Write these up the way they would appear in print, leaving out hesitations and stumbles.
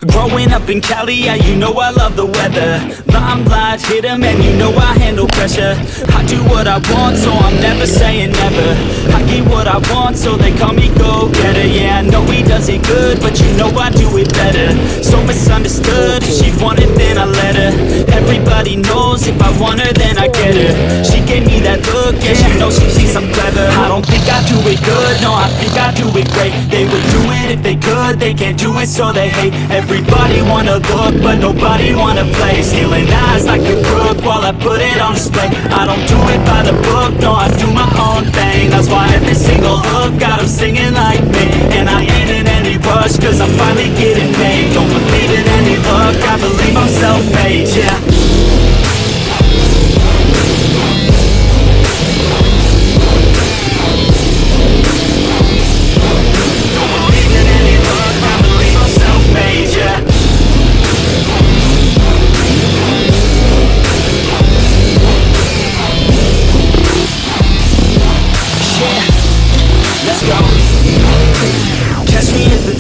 Growing up in Cali, yeah, you know I love the weather. Limelight hit 'em and you know I handle pressure. I do what I want, so I'm never saying never. I get what I want, so they call me go-getter. Yeah, I know he does it good, but you know I do it better. So misunderstood, if she wanted then I let her. Everybody knows if I want her then I get her. She gave me that look, yeah, she knows she thinks I'm clever. I don't think I do it good, no, I think I do it great. They would do it if they could, they can't do it so they hate. Everybody wanna look, but nobody wanna play. Stealing eyes like a crook while I put it on display. I don't do it by the book, no, I do my own thing. That's why every single hook got them singing like me. And I ain't in any rush, cause I'm finally getting paid. Don't believe in any luck, I believe I'm self-made, yeah.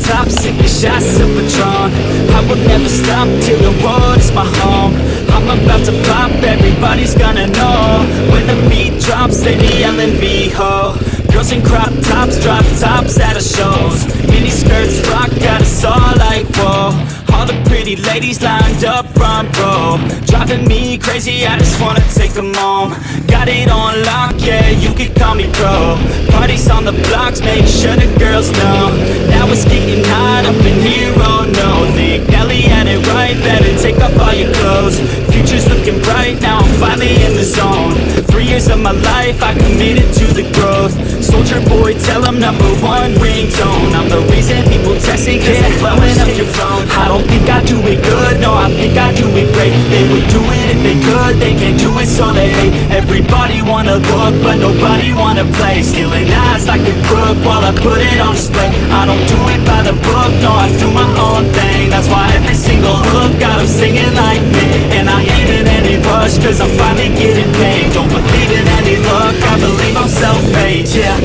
Top, sipping shots of Patron. I will never stop till the world is my home. I'm about to pop, everybody's gonna know. When the beat drops, they be yelling V-ho. Girls in crop tops, drop tops at our shows. Mini skirts rock, got us all like whoa. All the pretty ladies lined up front row. Driving me crazy, I just wanna take them home. Got it on lock, yeah, you can call me bro. Parties on the blocks, make sure the girls know. Now it's getting hot up in here, oh no. Think Nelly had it right, better take off all your clothes. Future's looking bright, now I'm finally in the zone. 3 years of my life, I committed to the growth. Soldier boy, tell them #1 ringtone. I'm the reason people texting, cause they're blowing up your phone. I don't think I do it good, no, I think I do it great. They would do it if they could, they can't do it so they hate. Everybody wanna look, but nobody wanna play. Stealing eyes like a crook while I put it on display. I don't do it by the book, no, I do my own thing. That's why every single hook got them singing like me. And I ain't in any rush, cause I'm finally getting paid. Don't believe in any luck, I believe I'm self-made, yeah.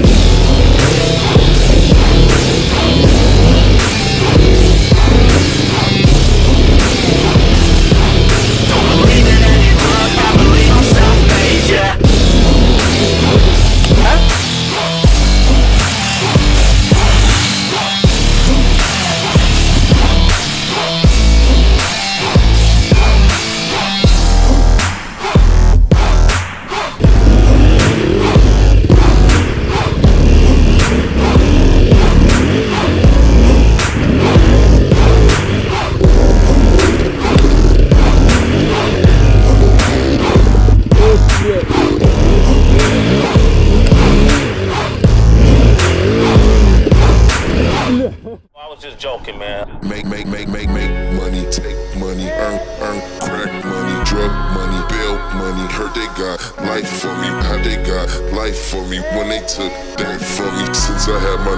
Just joking, man. Make money, take money, earn crack money, drug money, bail money. Heard they got life for me, how they got life for me when they took that from me. Since I had my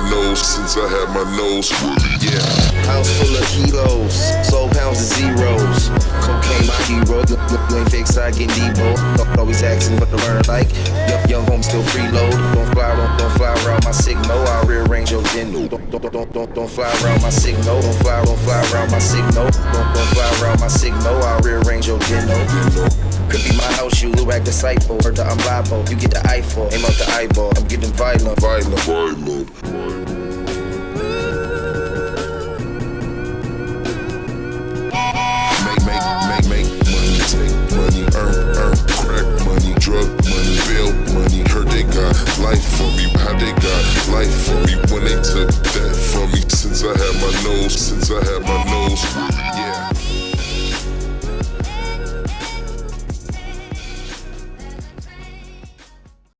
nose, yeah. House full of kilos, soul pounds of zeros. Cocaine my hero, you ain't fake side getting Debo. Always asking what to learn like. Young home still freeload. Don't fly around my signal. I'll rearrange your dinner. Don't fly around my signal. Don't fly around my signal. Don't fly around my signal. I'll rearrange your dinner. Could be my house, you look like disciple. Heard that I'm liable. You get the eyeball, aim out the eyeball. I'm getting violent.